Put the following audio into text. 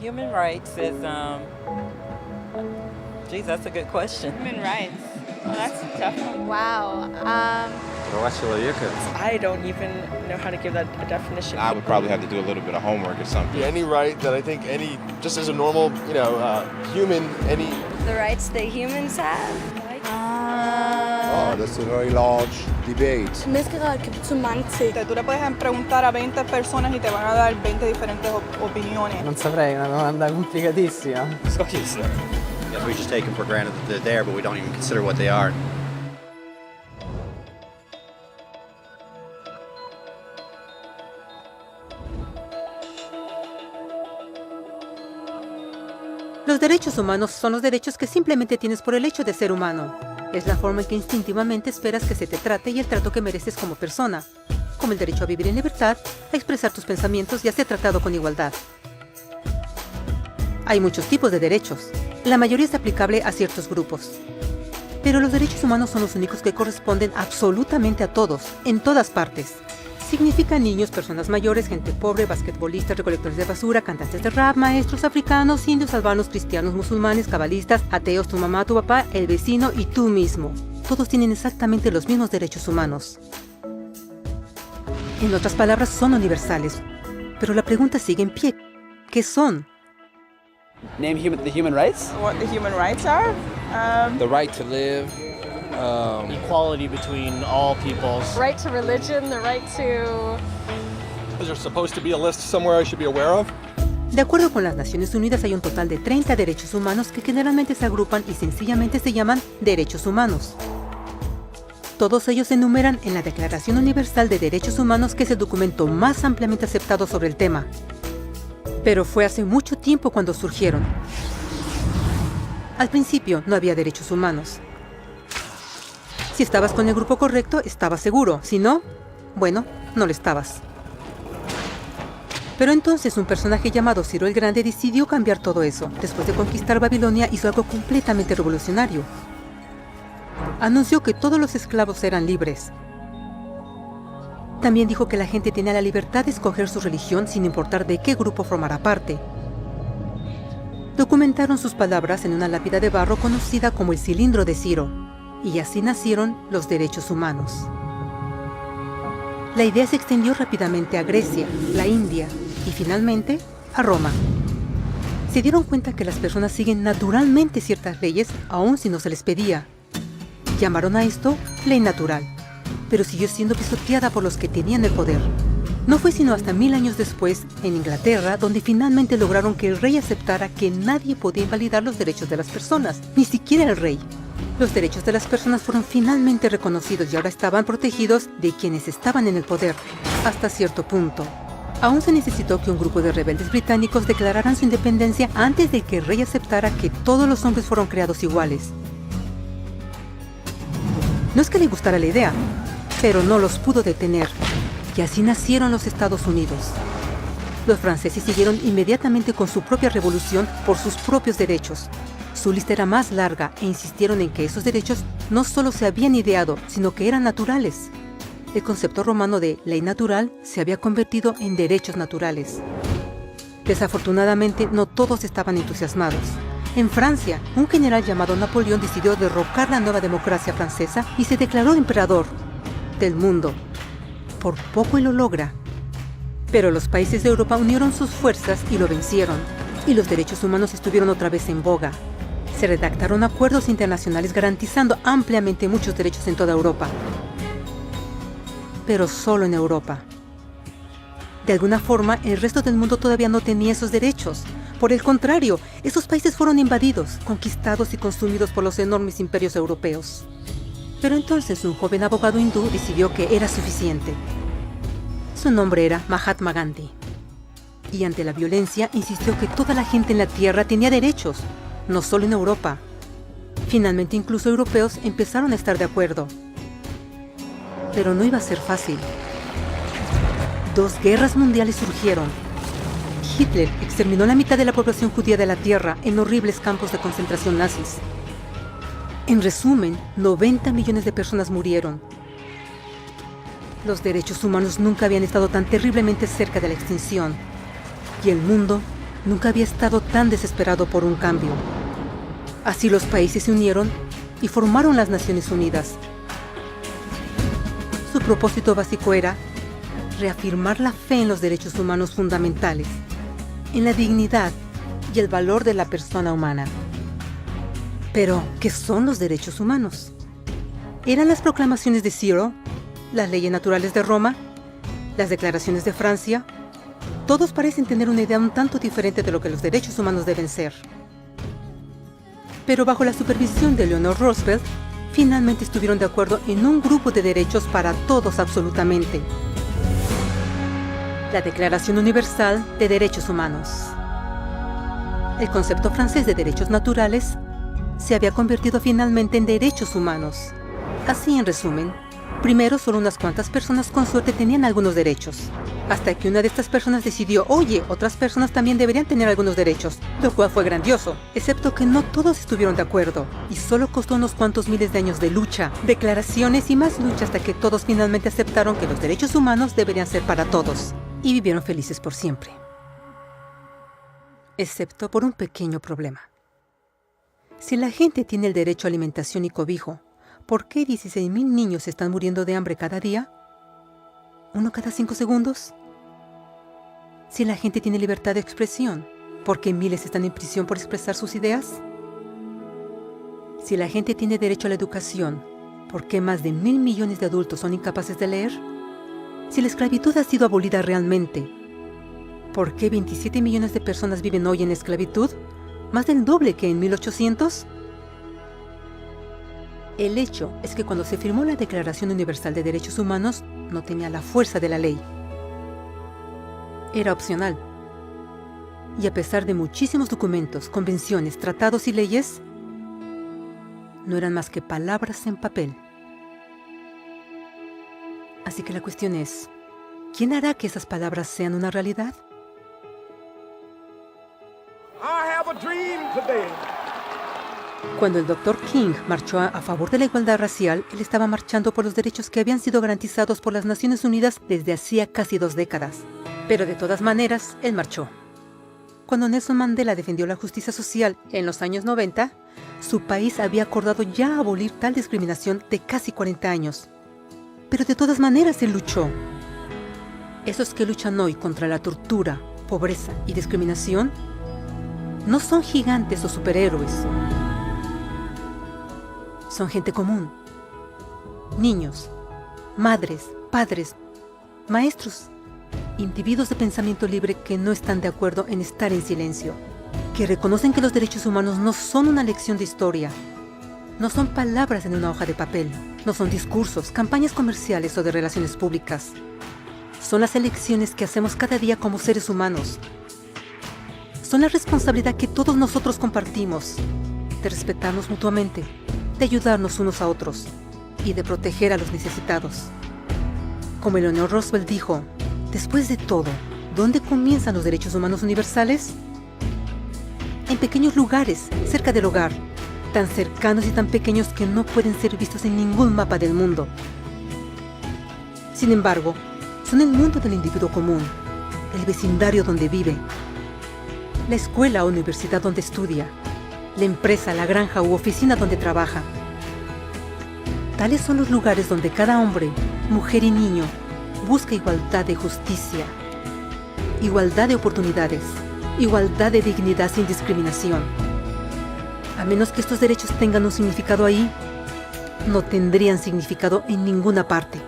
Human rights is, geez, that's a good question. Human rights. Well, that's a tough one. Wow. I don't even know how to give that a definition. I would probably have to do a little bit of homework or something. Any right that I think just as a normal, human, any... The rights that humans have? Oh, that's a very large debate. Menneskerettigheder kan betyde mange ting. Tú le puedes preguntar a 20 personas y te van a dar 20 diferentes opiniones. Non saprei, è una domanda complicatissima. Yeah, we just take them for granted that they're there, but we don't even consider what they are. Los derechos humanos son los derechos que simplemente tienes por el hecho de ser humano. Es la forma en que instintivamente esperas que se te trate y el trato que mereces como persona, como el derecho a vivir en libertad, a expresar tus pensamientos y a ser tratado con igualdad. Hay muchos tipos de derechos. La mayoría es aplicable a ciertos grupos. Pero los derechos humanos son los únicos que corresponden absolutamente a todos, en todas partes. Significan niños, personas mayores, gente pobre, basquetbolistas, recolectores de basura, cantantes de rap, maestros africanos, indios, albanos, cristianos, musulmanes, cabalistas, ateos, tu mamá, tu papá, el vecino y tú mismo. Todos tienen exactamente los mismos derechos humanos. En otras palabras, son universales. Pero la pregunta sigue en pie. ¿Qué son? Name the human rights? What the human rights are? The right to live. Equality between all peoples. Right to religion, the right to... Is there supposed to be a list somewhere I should be aware of? De acuerdo con las Naciones Unidas, hay un total de 30 derechos humanos que generalmente se agrupan y sencillamente se llaman derechos humanos. Todos ellos se enumeran en la Declaración Universal de Derechos Humanos, que es el documento más ampliamente aceptado sobre el tema. Pero fue hace mucho tiempo cuando surgieron. Al principio no había derechos humanos. Si estabas con el grupo correcto, estabas seguro. Si no, bueno, no lo estabas. Pero entonces un personaje llamado Ciro el Grande decidió cambiar todo eso. Después de conquistar Babilonia, hizo algo completamente revolucionario. Anunció que todos los esclavos eran libres. También dijo que la gente tenía la libertad de escoger su religión sin importar de qué grupo formara parte. Documentaron sus palabras en una lápida de barro conocida como el Cilindro de Ciro. Y así nacieron los derechos humanos. La idea se extendió rápidamente a Grecia, la India y finalmente a Roma. Se dieron cuenta que las personas siguen naturalmente ciertas leyes, aun si no se les pedía. Llamaron a esto ley natural, pero siguió siendo pisoteada por los que tenían el poder. No fue sino hasta 1000 años después, en Inglaterra, donde finalmente lograron que el rey aceptara que nadie podía invalidar los derechos de las personas, ni siquiera el rey. Los derechos de las personas fueron finalmente reconocidos y ahora estaban protegidos de quienes estaban en el poder, hasta cierto punto. Aún se necesitó que un grupo de rebeldes británicos declararan su independencia antes de que el rey aceptara que todos los hombres fueron creados iguales. No es que le gustara la idea, pero no los pudo detener, y así nacieron los Estados Unidos. Los franceses siguieron inmediatamente con su propia revolución por sus propios derechos. Su lista era más larga e insistieron en que esos derechos no solo se habían ideado, sino que eran naturales. El concepto romano de ley natural se había convertido en derechos naturales. Desafortunadamente, no todos estaban entusiasmados. En Francia, un general llamado Napoleón decidió derrocar la nueva democracia francesa y se declaró emperador del mundo. Por poco y lo logra. Pero los países de Europa unieron sus fuerzas y lo vencieron. Y los derechos humanos estuvieron otra vez en boga. Se redactaron acuerdos internacionales garantizando ampliamente muchos derechos en toda Europa. Pero solo en Europa. De alguna forma, el resto del mundo todavía no tenía esos derechos. Por el contrario, esos países fueron invadidos, conquistados y consumidos por los enormes imperios europeos. Pero entonces un joven abogado hindú decidió que era suficiente. Su nombre era Mahatma Gandhi. Y ante la violencia insistió que toda la gente en la tierra tenía derechos, no solo en Europa. Finalmente incluso europeos empezaron a estar de acuerdo. Pero no iba a ser fácil. 2 guerras mundiales surgieron. Hitler exterminó la mitad de la población judía de la tierra en horribles campos de concentración nazis. En resumen, 90 millones de personas murieron. Los derechos humanos nunca habían estado tan terriblemente cerca de la extinción. Y el mundo nunca había estado tan desesperado por un cambio. Así los países se unieron y formaron las Naciones Unidas. Su propósito básico era reafirmar la fe en los derechos humanos fundamentales, en la dignidad y el valor de la persona humana. Pero, ¿qué son los derechos humanos? ¿Eran las proclamaciones de Ciro, las leyes naturales de Roma, las declaraciones de Francia? Todos parecen tener una idea un tanto diferente de lo que los derechos humanos deben ser. Pero bajo la supervisión de Eleanor Roosevelt, finalmente estuvieron de acuerdo en un grupo de derechos para todos absolutamente. La Declaración Universal de Derechos Humanos. El concepto francés de derechos naturales se había convertido finalmente en derechos humanos. Así, en resumen, primero solo unas cuantas personas con suerte tenían algunos derechos, hasta que una de estas personas decidió, oye, otras personas también deberían tener algunos derechos, lo cual fue grandioso, excepto que no todos estuvieron de acuerdo, y solo costó unos cuantos miles de años de lucha, declaraciones y más lucha hasta que todos finalmente aceptaron que los derechos humanos deberían ser para todos, y vivieron felices por siempre. Excepto por un pequeño problema. Si la gente tiene el derecho a alimentación y cobijo, ¿por qué 16,000 niños están muriendo de hambre cada día? ¿Uno cada 5 segundos? Si la gente tiene libertad de expresión, ¿por qué miles están en prisión por expresar sus ideas? Si la gente tiene derecho a la educación, ¿por qué más de 1,000 millones de adultos son incapaces de leer? Si la esclavitud ha sido abolida realmente, ¿por qué 27 millones de personas viven hoy en esclavitud? ¿Más del doble que en 1800? El hecho es que cuando se firmó la Declaración Universal de Derechos Humanos, no tenía la fuerza de la ley. Era opcional. Y a pesar de muchísimos documentos, convenciones, tratados y leyes, no eran más que palabras en papel. Así que la cuestión es, ¿quién hará que esas palabras sean una realidad? Cuando el Dr. King marchó a favor de la igualdad racial, él estaba marchando por los derechos que habían sido garantizados por las Naciones Unidas desde hacía casi 2 décadas. Pero de todas maneras, él marchó. Cuando Nelson Mandela defendió la justicia social en los años 90, su país había acordado ya abolir tal discriminación de casi 40 años. Pero de todas maneras él luchó. Esos que luchan hoy contra la tortura, pobreza y discriminación no son gigantes o superhéroes. Son gente común. Niños, madres, padres, maestros, individuos de pensamiento libre que no están de acuerdo en estar en silencio, que reconocen que los derechos humanos no son una lección de historia, no son palabras en una hoja de papel, no son discursos, campañas comerciales o de relaciones públicas. Son las elecciones que hacemos cada día como seres humanos. Son la responsabilidad que todos nosotros compartimos, de respetarnos mutuamente, de ayudarnos unos a otros y de proteger a los necesitados. Como Eleanor Roosevelt dijo, después de todo, ¿dónde comienzan los derechos humanos universales? En pequeños lugares, cerca del hogar, tan cercanos y tan pequeños que no pueden ser vistos en ningún mapa del mundo. Sin embargo, son el mundo del individuo común, el vecindario donde vive, la escuela o universidad donde estudia, la empresa, la granja u oficina donde trabaja. Tales son los lugares donde cada hombre, mujer y niño busca igualdad de justicia, igualdad de oportunidades, igualdad de dignidad sin discriminación. A menos que estos derechos tengan un significado ahí, no tendrían significado en ninguna parte.